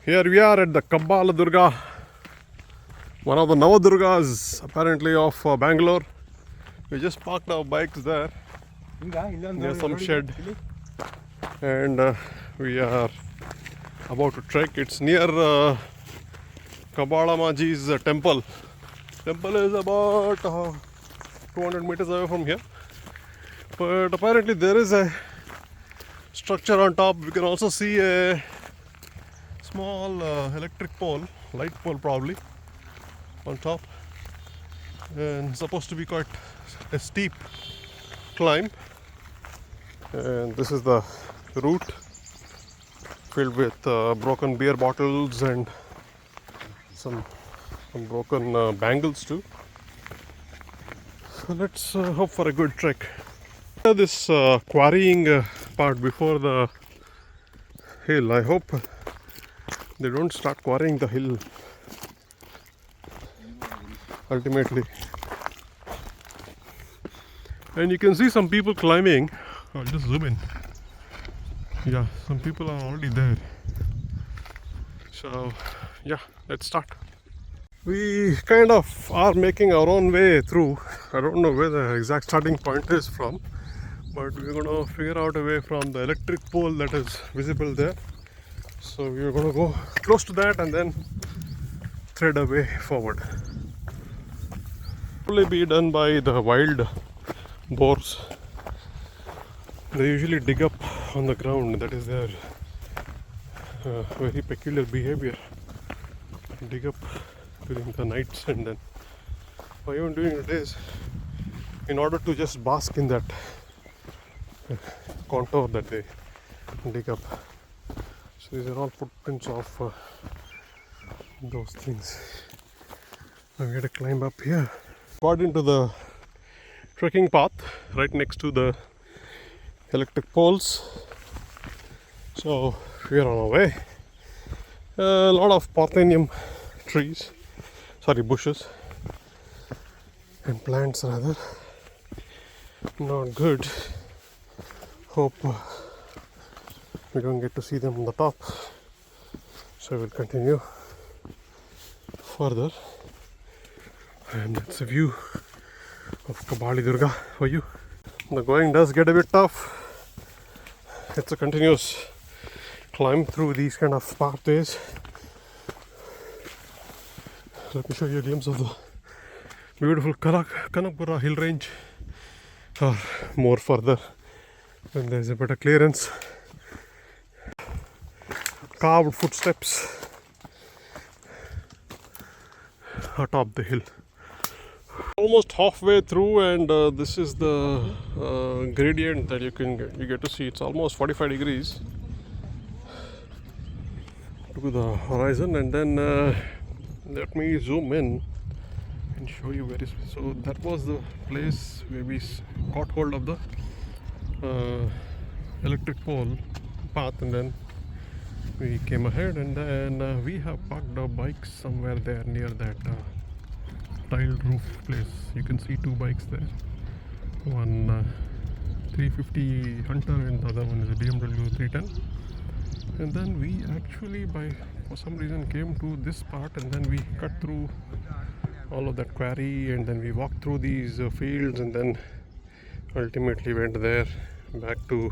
Here we are at the Kabbaladurga, one of the Navadurgas apparently of Bangalore. We just parked our bikes there near some shed, and we are about to trek. It's near Kabbalamaji's temple. Temple is about 200 meters away from here, but apparently there is a structure on top. We can also see a small electric pole, light pole probably, on top, and supposed to be quite a steep climb. And this is the route, filled with broken beer bottles and some broken bangles too. So let's hope for a good trek. This quarrying part before the hill, I hope they don't start quarrying the hill ultimately. And you can see some people climbing. I'll just zoom in. Yeah, some people are already there. So yeah, let's start. We kind of are making our own way through. I don't know where the exact starting point is from, but we're going to figure out a way from the electric pole that is visible there. So we're going to go close to that and then thread a way forward. Probably be done by the wild boars. They usually dig up on the ground. That is their very peculiar behavior. Dig up during the nights, and then or even during the days, in order to just bask in that contour that they dig up. So these are all footprints of those things. Now we had to climb up here. Got into the trekking path right next to the electric poles. So we are on our way. A lot of parthenium trees, bushes and plants rather. Not good. Hope we don't get to see them on the top. So we'll continue further. And that's a view of Kabbaladurga for you. The going does get a bit tough. It's a continuous climb through these kind of pathways. Let me show you a glimpse of the beautiful Kanakpura hill range, or more further when there's a better clearance. Carved footsteps atop the hill. Almost halfway through, and this is the gradient that you get to see. It's almost 45 degrees to the horizon, and then let me zoom in and show you where it is. So that was the place where we caught hold of the electric pole path, and then we came ahead, and then we have parked our bikes somewhere there near that tiled roof place. You can see two bikes there, one 350 Hunter and the other one is a BMW 310. And then we actually for some reason came to this part, and then we cut through all of that quarry, and then we walked through these fields, and then ultimately went there back to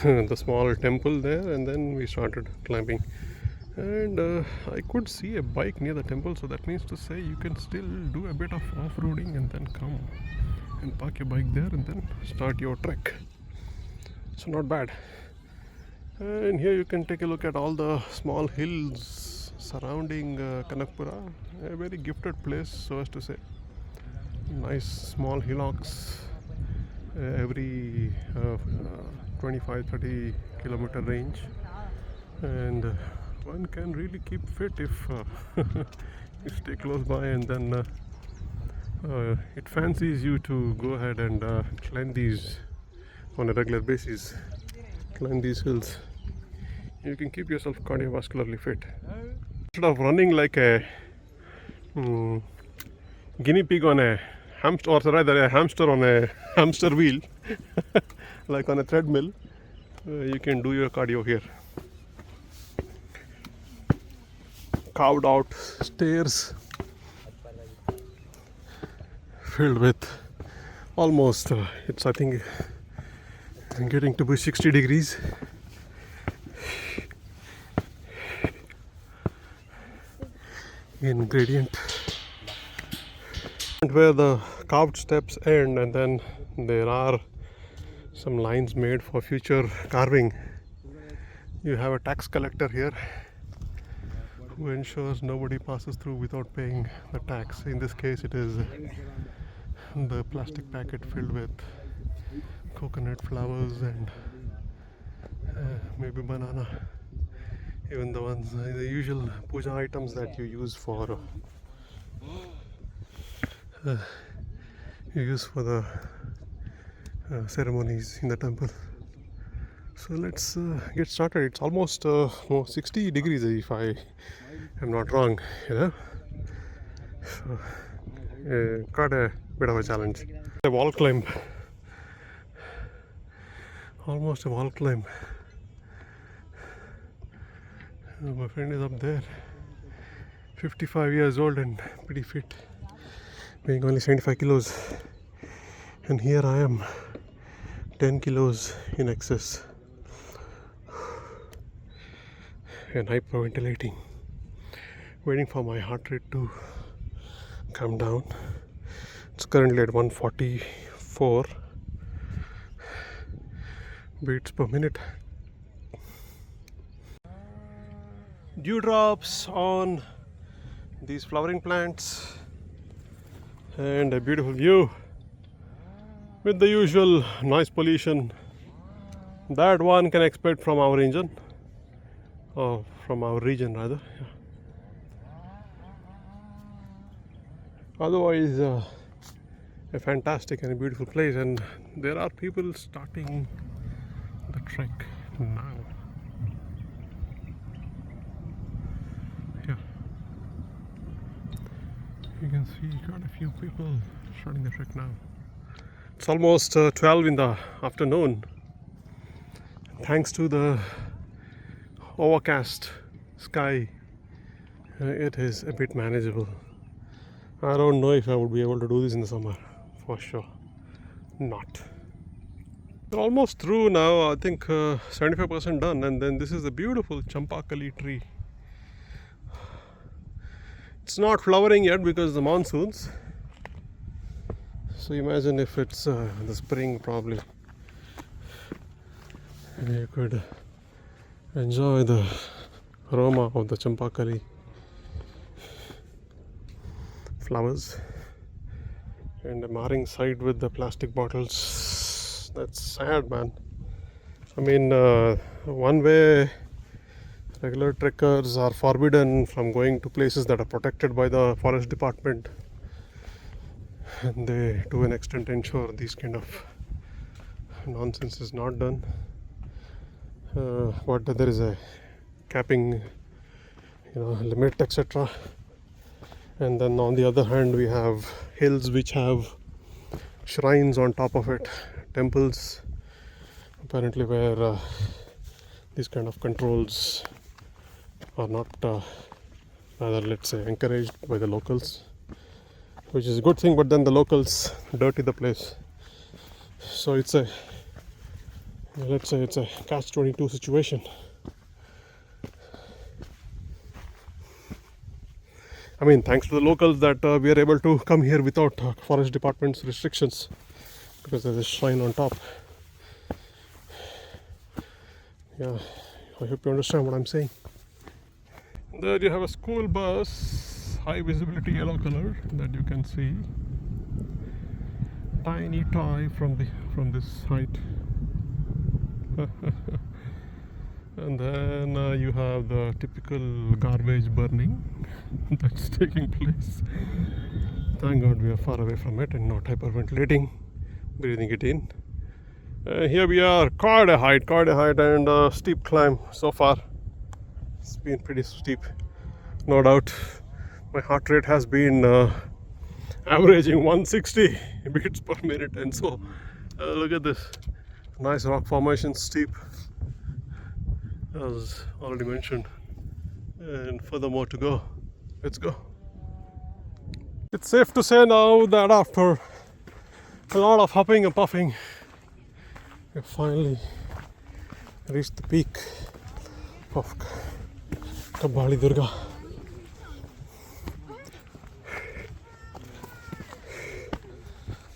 the small temple there, and then we started climbing. And I could see a bike near the temple, so that means to say you can still do a bit of off-roading and then come and park your bike there and then start your trek. So not bad. And here you can take a look at all the small hills surrounding Kanakpura. A very gifted place, so as to say. Nice small hillocks every 25-30 kilometer range, and one can really keep fit if you stay close by, and then it fancies you to go ahead and climb these on a regular basis. Climb these hills. You can keep yourself cardiovascularly fit. Instead of running like a guinea pig on a hamster, or rather a hamster on a hamster wheel, like on a treadmill, you can do your cardio here. carved out stairs filled with almost it's I think getting to be 60 degrees. In gradient, where the carved steps end, and then there are some lines made for future carving. You have a tax collector here who ensures nobody passes through without paying the tax. In this case, it is the plastic packet filled with coconut flowers and maybe banana. Even the ones, the usual puja items that you use for the ceremonies in the temple. So let's get started. It's almost 60 degrees if I am not wrong, you know. So, quite a bit of a challenge. A wall climb. Almost a wall climb. My friend is up there, 55 years old and pretty fit, weighing only 75 kilos. And here I am, 10 kilos in excess and hyperventilating, waiting for my heart rate to come down. It's currently at 144 beats per minute. Dewdrops on these flowering plants and a beautiful view with the usual noise pollution that one can expect from our region, or from our region rather. Otherwise a fantastic and a beautiful place, and there are people starting the trek now. You can see quite a few people starting the trek now. It's almost 12 in the afternoon. Thanks to the overcast sky, it is a bit manageable. I don't know if I would be able to do this in the summer, for sure. Not. We're almost through now, I think 75% done, and then this is a beautiful Champakali tree. It's not flowering yet because of the monsoons. So imagine if it's the spring, probably you could enjoy the aroma of the Champakali flowers. And the marring side with the plastic bottles. That's sad, man. I mean, one way regular trekkers are forbidden from going to places that are protected by the forest department, and they to an extent ensure these kind of nonsense is not done. But there is a capping, limit, etc. And then on the other hand, we have hills which have shrines on top of it, temples apparently, where these kind of controls are not, rather let's say, encouraged by the locals, which is a good thing, but then the locals dirty the place. So it's a, let's say, it's a catch-22 situation. I mean, thanks to the locals that we are able to come here without forest department's restrictions, because there's a shrine on top. Yeah, I hope you understand what I'm saying. There you have a school bus, high visibility yellow color that you can see. Tiny toy from this height. And then you have the typical garbage burning that's taking place. Thank God we are far away from it and not hyperventilating, breathing it in. Here we are, quite a height and a steep climb so far. It's been pretty steep, no doubt. My heart rate has been averaging 160 beats per minute, and so look at this nice rock formation, steep, as already mentioned, and furthermore to go. Let's go. It's safe to say now that after a lot of hopping and puffing, we finally reached the peak of Kabbaladurga.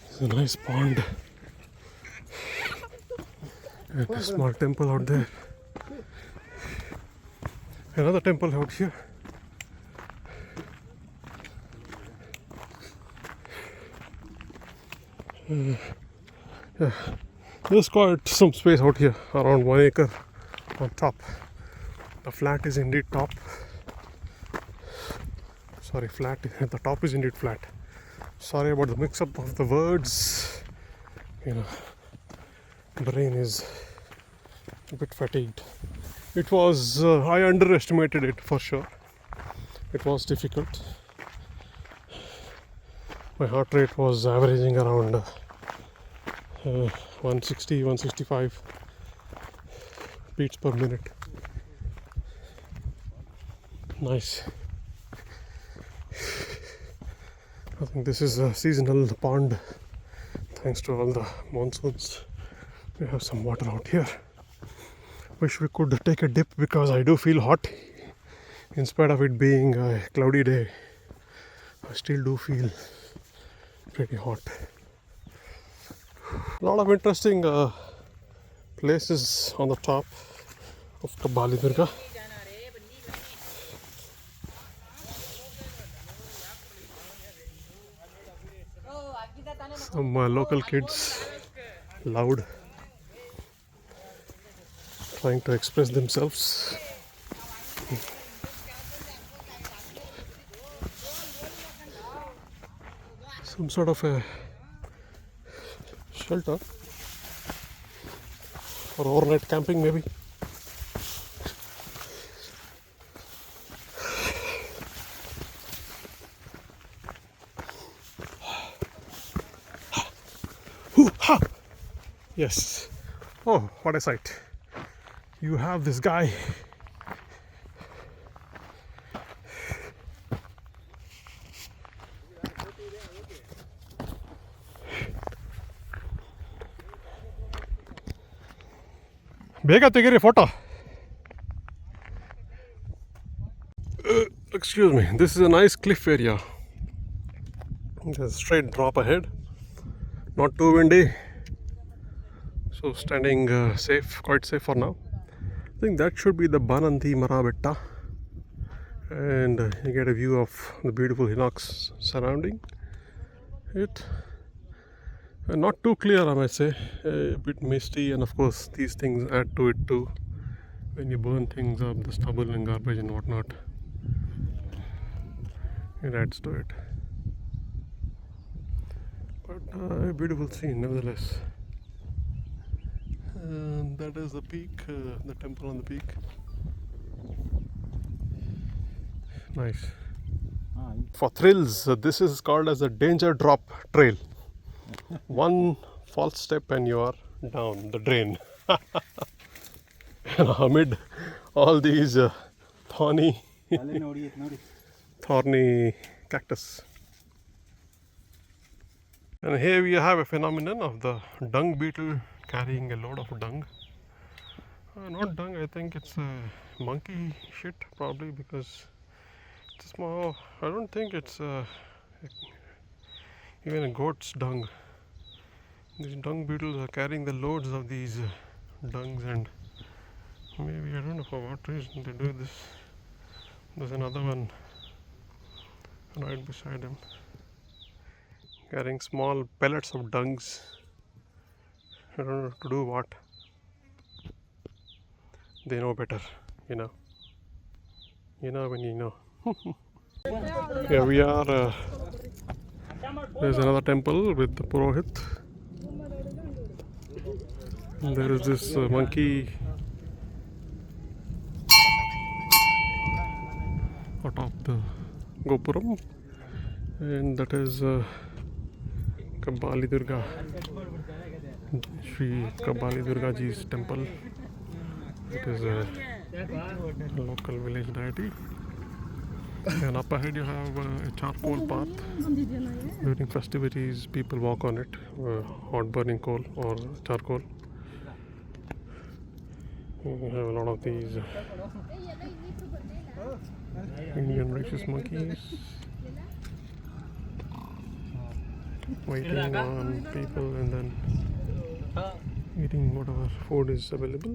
It's a nice pond and a small temple out there. Another temple out here. Yeah, there's quite some space out here, around 1 acre on top. The flat is indeed top. Sorry, flat. The top is indeed flat. Sorry about the mix-up of the words. You know, brain is a bit fatigued. It was, I underestimated it for sure. It was difficult. My heart rate was averaging around 160, 165 beats per minute. Nice. I think this is a seasonal pond. Thanks to all the monsoons, we have some water out here. Wish we could take a dip because I do feel hot. In spite of it being a cloudy day, I still do feel pretty hot. A lot of interesting places on the top of Kabbaladurga. Some local kids, loud, trying to express themselves. Some sort of a shelter for overnight camping, maybe. Yes. Oh, what a sight. You have this guy. ಬೇಗ ತೆಗೀರಿ photo. Excuse me, this is a nice cliff area. There's a straight drop ahead, not too windy, so standing safe, quite safe for now. I think that should be the Bananti Marabetta, and you get a view of the beautiful hillocks surrounding it. Not too clear, I might say, a bit misty, and of course these things add to it too. When you burn things up, the stubble and garbage and whatnot, it adds to it. But a beautiful scene nevertheless. And that is the peak, the temple on the peak. Nice. For thrills, this is called as a danger drop trail. One false step and you are down the drain. And amid all these thorny cactus. And here we have a phenomenon of the dung beetle carrying a load of dung. Not dung, I think it's a monkey shit probably, because it's small. I don't think it's even a goat's dung. These dung beetles are carrying the loads of these dungs, and maybe, I don't know for what reason they do this. There's another one right beside him, carrying small pellets of dungs. I don't know to do what. They know better, you know. You know when you know. Here we are. There's another temple with the Purohit. And there is this monkey atop the Gopuram, and that is Kabbaladurga, Sri Kabbaladurga Ji's temple. It is a local village deity. And up ahead you have a charcoal path. During festivities, people walk on it, hot burning coal or charcoal. We have a lot of these Indian rhesus monkeys waiting on people and then eating whatever food is available.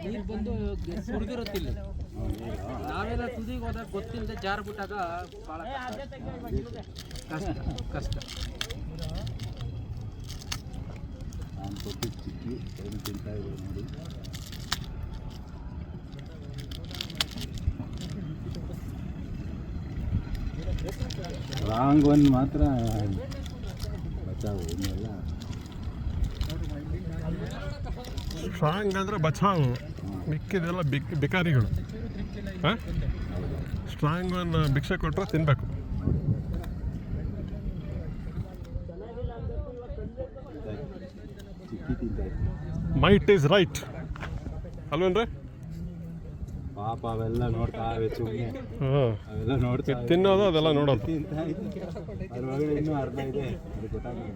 ನೀರು ಬಂದು ಸುರಿದಿರುತ್ತಿಲ್ಲ ನಾವೆಲ್ಲ ತುದಿಗೆ ಹೋದಾಗ ಗೊತ್ತಿಲ್ಲದೆ ಜಾರು ಬಿಟ್ಟಾಗ ಭಾಳ ಕಷ್ಟ ರಾಂಗ್ ಒಂದು ಮಾತ್ರ ಬಚಾವು ಇನ್ನೆಲ್ಲ ಸ್ಟ್ರಾಂಗ್ ಅಂದರೆ ಬಚಾವು, ಮಿಕ್ಕಿದೆಲ್ಲ ಬಿಕಾರಿಗಳು. ಸ್ಟ್ರಾಂಗ್ ಒಂದು ಭಿಕ್ಷೆ ಕೊಟ್ಟರೆ ತಿನ್ನಬೇಕು. ಮೈಟ್ ಈಸ್ ರೈಟ್ ಅಲ್ವೇನ್ರಿ? ಪಾಪ ಅವೆಲ್ಲ ನೋಡ್ತಾವೆ ಸುಮ್ಮನೆ, ಅವೆಲ್ಲ ನೋಡ್ತಾ ತಿನ್ನೋದು ಅದೆಲ್ಲ ನೋಡೋದು. ಅದ್ರ ಒಳಗಡೆ ಇನ್ನೂ ಅರ್ಧ ಇದೆ, ಅದು ಗೊತ್ತಾಗಲ್ಲ.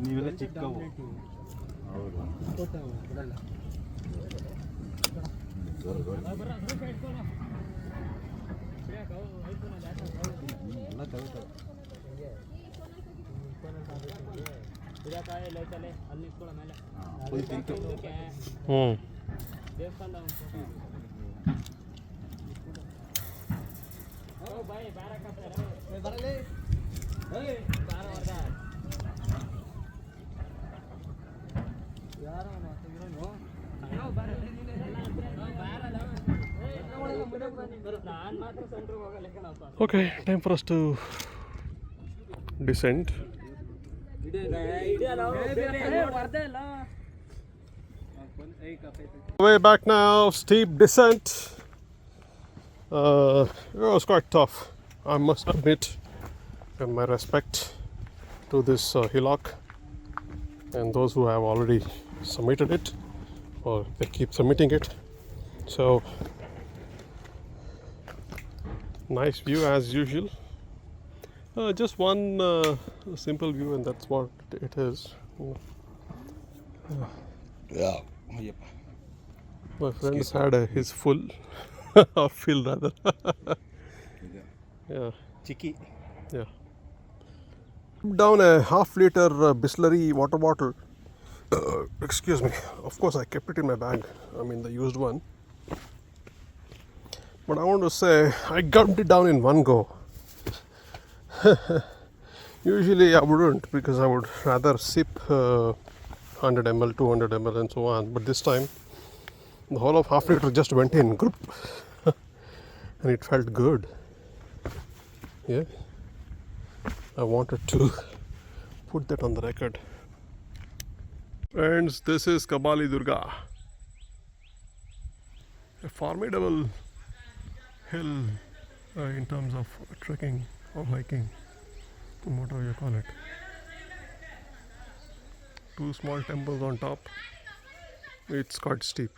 ನೀವೆಲ್ಲ ಚಿಕ್ಕವು. ಹೌದು, Okay, time for us to descend. Way back now, steep descent. It was quite tough, I must admit, and my respect to this hillock and those who have already submitted it or they keep submitting it. So nice view as usual. Just one simple view, and that's what it is. My friends had his full or fill rather. Yeah. Chikki. Yeah. Down a half-liter Bisleri water bottle. Excuse me. Of course, I kept it in my bag. I mean, the used one. But I want to say, I gulped it down in one go. Usually I wouldn't, because I would rather sip 100 ml, 200 ml and so on. But this time, the whole of half liter just went in, group. And it felt good. Yeah. I wanted to put that on the record. Friends, this is Kabbaladurga. A formidable hill in terms of trekking or hiking, whatever you call it. 2 small temples on top. It's quite steep.